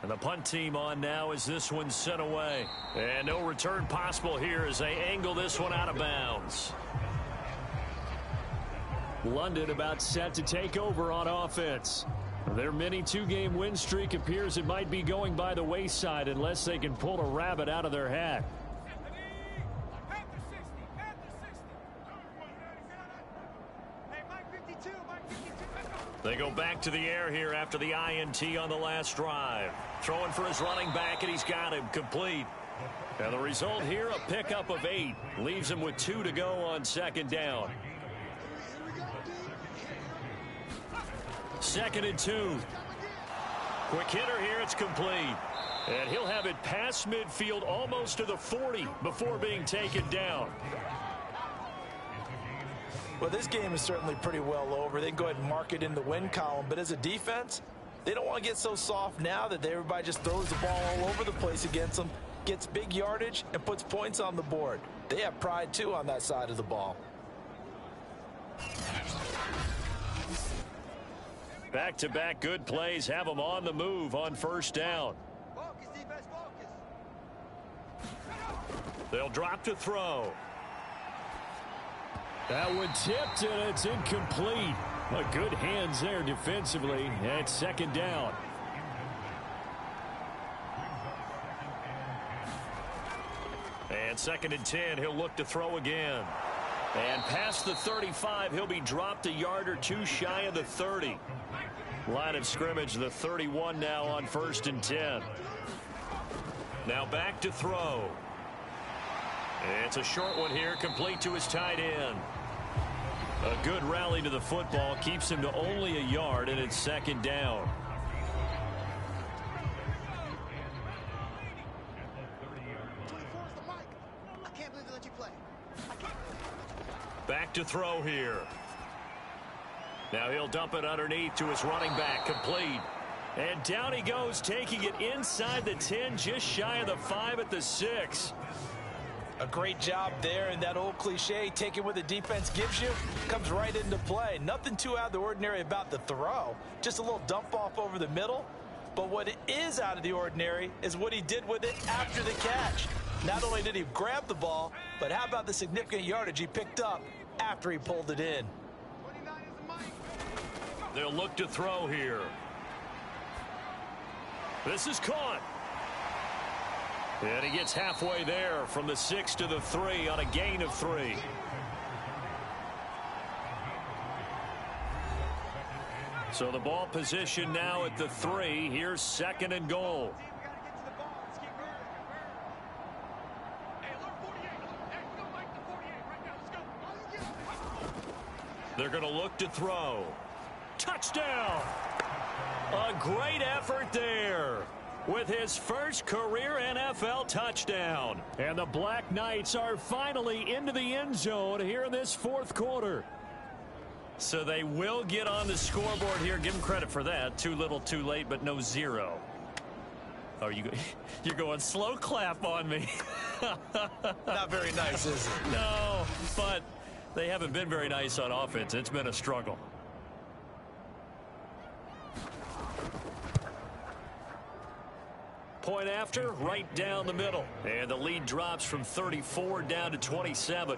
And the punt team on now as this one's sent away. And no return possible here as they angle this one out of bounds. London about set to take over on offense. Their mini 2-game win streak appears it might be going by the wayside unless they can pull a rabbit out of their hat. They go back to the air here after the INT on the last drive. Throwing for his running back, and he's got him complete. And the result here, a pickup of 8. Leaves him with 2 to go on 2nd down. 2nd and 2. Quick hitter here, it's complete. And he'll have it past midfield almost to the 40 before being taken down. Well, this game is certainly pretty well over. They can go ahead and mark it in the win column. But as a defense, they don't want to get so soft now that everybody just throws the ball all over the place against them, gets big yardage, and puts points on the board. They have pride, too, on that side of the ball. Back-to-back good plays have them on the move on 1st down. Focus, defense, focus. They'll drop to throw. That one tipped, and it's incomplete. But good hands there defensively at 2nd down. And 2nd and 10, he'll look to throw again. And past the 35, he'll be dropped a yard or 2 shy of the 30. Line of scrimmage, the 31 now on 1st and 10. Now back to throw. It's a short one here, complete to his tight end. A good rally to the football keeps him to only a yard, and it's 2nd down. Back to throw here. Now he'll dump it underneath to his running back, complete. And down he goes, taking it inside the 10, just shy of the 5 at the 6. A great job there, and that old cliche, taking what the defense gives you, comes right into play. Nothing too out of the ordinary about the throw, just a little dump off over the middle. But what is out of the ordinary is what he did with it after the catch. Not only did he grab the ball, but how about the significant yardage he picked up after he pulled it in? They'll look to throw here. This is caught. And he gets halfway there from the 6 to the 3 on a gain of 3. So the ball position now at the 3. Here's 2nd and goal. They're going to look to throw. Touchdown! A great effort there with his first career NFL touchdown. And the Black Knights are finally into the end zone here in this 4th quarter. So they will get on the scoreboard here. Give them credit for that. Too little, too late, but no 0. Oh, you're going slow clap on me. Not very nice, is it? No, but they haven't been very nice on offense. It's been a struggle. Point after, right down the middle. And the lead drops from 34 down to 27.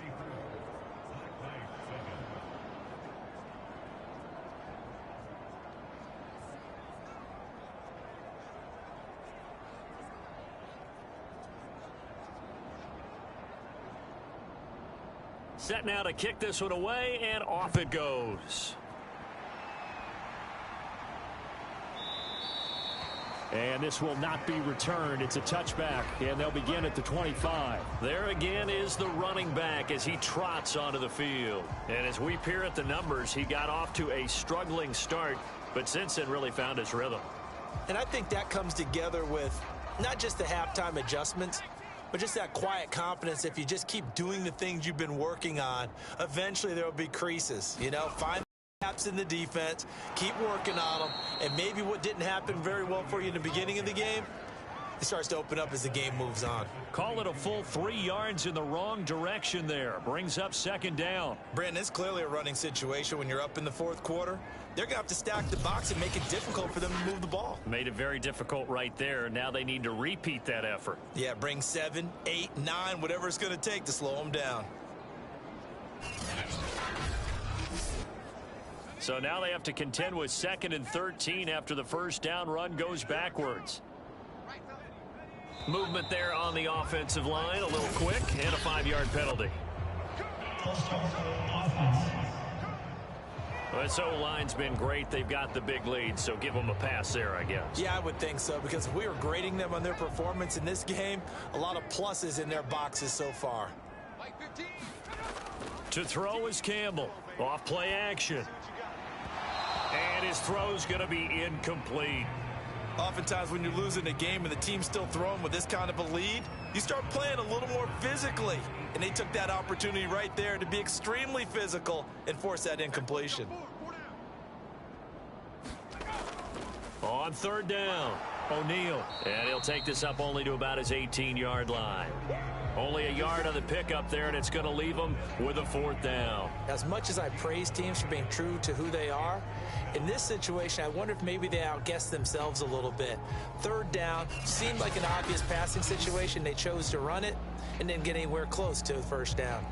Set now to kick this one away, and off it goes. And this will not be returned. It's a touchback, and they'll begin at the 25. There again is the running back as he trots onto the field. And as we peer at the numbers, he got off to a struggling start, but since then really found his rhythm. And I think that comes together with not just the halftime adjustments, but just that quiet confidence. If you just keep doing the things you've been working on, eventually there will be creases. You know, find gaps in the defense, keep working on them, and maybe what didn't happen very well for you in the beginning of the game, it starts to open up as the game moves on. Call it a full 3 yards in the wrong direction there. Brings up 2nd down. Brandon, it's clearly a running situation when you're up in the 4th quarter. They're going to have to stack the box and make it difficult for them to move the ball. Made it very difficult right there. Now they need to repeat that effort. Yeah, bring 7, 8, 9, whatever it's going to take to slow them down. So now they have to contend with 2nd and 13 after the first down run goes backwards. Movement there on the offensive line, a little quick, and a 5-yard penalty. This O-line's been great. They've got the big lead, so give them a pass there, I guess. Yeah, I would think so, because if we were grading them on their performance in this game, a lot of pluses in their boxes so far. To throw is Campbell. Off play action. And his throw's going to be incomplete. Oftentimes when you're losing a game and the team's still throwing with this kind of a lead, you start playing a little more physically. And they took that opportunity right there to be extremely physical and force that incompletion. On 3rd down, O'Neal. And he'll take this up only to about his 18-yard line. Only a yard on the pickup there, and it's going to leave them with a 4th down. As much as I praise teams for being true to who they are, in this situation, I wonder if maybe they outguessed themselves a little bit. 3rd down seemed like an obvious passing situation. They chose to run it and didn't get anywhere close to the 1st down.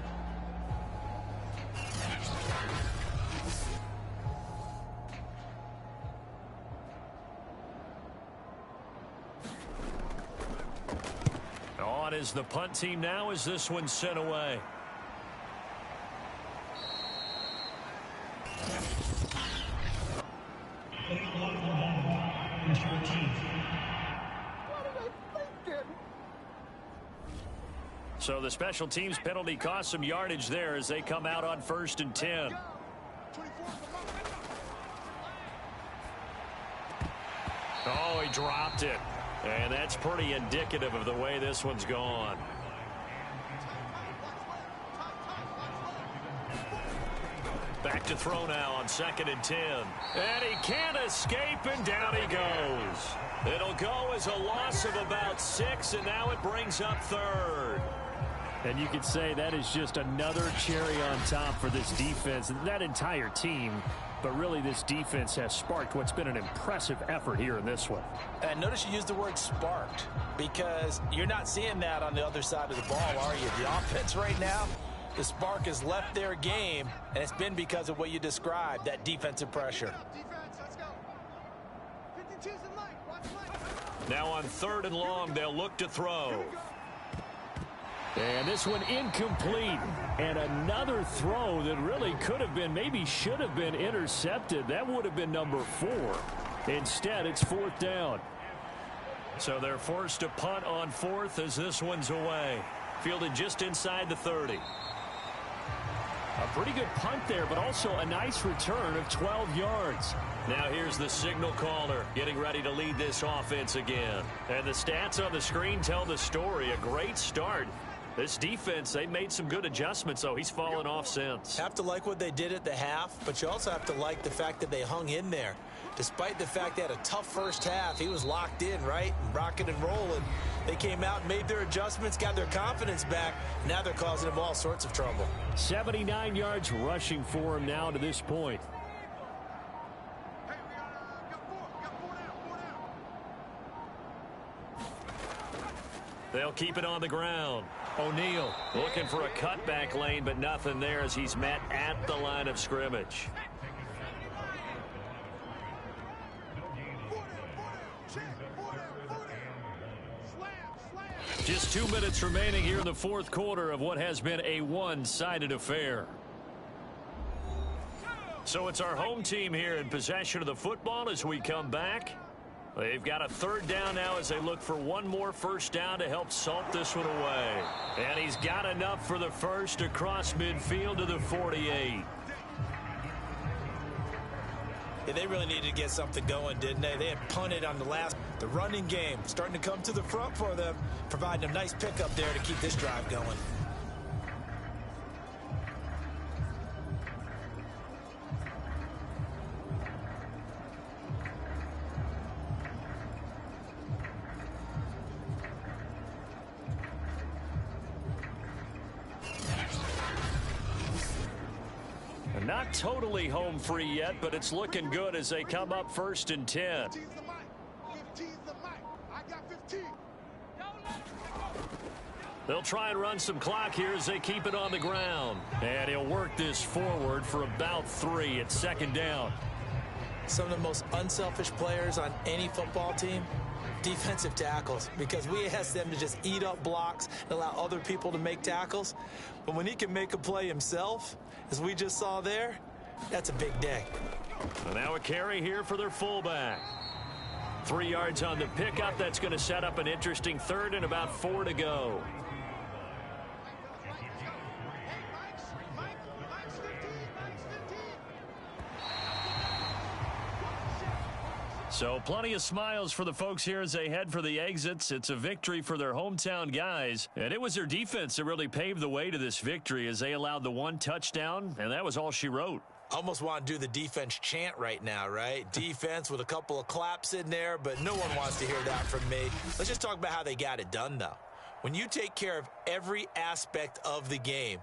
On is the punt team now as this one's sent away. So the special teams penalty cost some yardage there as they come out on 1st and 10. Oh, he dropped it. And that's pretty indicative of the way this one's gone. Back to throw now on 2nd and 10. And he can't escape, and down he goes. It'll go as a loss of about 6, and now it brings up 3rd. And you could say that is just another cherry on top for this defense and that entire team. But really, this defense has sparked what's been an impressive effort here in this one. And notice you used the word sparked, because you're not seeing that on the other side of the ball, are you? The offense right now, the spark has left their game, and it's been because of what you described, that defensive pressure. Now on 3rd and long, they'll look to throw. And this one incomplete. And another throw that really could have been, maybe should have been intercepted. That would have been number 4. Instead, it's 4th down. So they're forced to punt on 4th as this one's away. Fielded just inside the 30. A pretty good punt there, but also a nice return of 12 yards. Now here's the signal caller getting ready to lead this offense again. And the stats on the screen tell the story. A great start. This defense, they made some good adjustments, though. He's fallen off since. Have to like what they did at the half, but you also have to like the fact that they hung in there. Despite the fact they had a tough first half, he was locked in, right? Rocking and rolling. They came out and made their adjustments, got their confidence back. Now they're causing him all sorts of trouble. 79 yards rushing for him now to this point. They'll keep it on the ground. O'Neal looking for a cutback lane, but nothing there as he's met at the line of scrimmage. Just 2 minutes remaining here in the 4th quarter of what has been a one-sided affair. So it's our home team here in possession of the football as we come back. They've got a 3rd down now as they look for one more first down to help salt this one away. And he's got enough for the first across midfield to the 48. Yeah, they really needed to get something going, didn't they? They had punted on the running game, starting to come to the front for them, providing a nice pickup there to keep this drive going. Not totally home free yet, but it's looking good as they come up 1st and 10. They'll try and run some clock here as they keep it on the ground. And he'll work this forward for about 3 at 2nd down. Some of the most unselfish players on any football team, defensive tackles, because we ask them to just eat up blocks and allow other people to make tackles. But when he can make a play himself, as we just saw there, that's a big day. And now a carry here for their fullback. 3 yards on the pickup. That's going to set up an interesting 3rd and about 4 to go. So plenty of smiles for the folks here as they head for the exits. It's a victory for their hometown guys. And it was their defense that really paved the way to this victory as they allowed the 1 touchdown, and that was all she wrote. Almost want to do the defense chant right now, right? Defense with a couple of claps in there, but no one wants to hear that from me. Let's just talk about how they got it done, though. When you take care of every aspect of the game,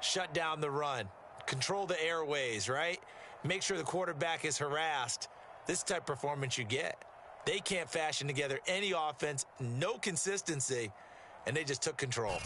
shut down the run, control the airways, right? Make sure the quarterback is harassed. This type of performance you get. They can't fashion together any offense, no consistency, and they just took control.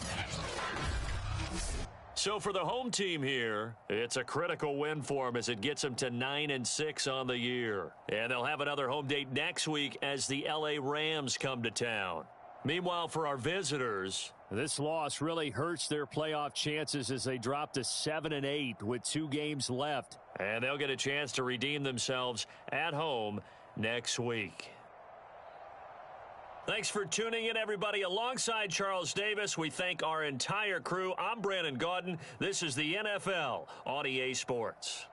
So for the home team here, it's a critical win for them as it gets them to 9-6 on the year. And they'll have another home date next week as the LA Rams come to town. Meanwhile, for our visitors, this loss really hurts their playoff chances as they drop to 7-8 with 2 games left. And they'll get a chance to redeem themselves at home next week. Thanks for tuning in, everybody. Alongside Charles Davis, we thank our entire crew. I'm Brandon Gaudin. This is the NFL on EA Sports.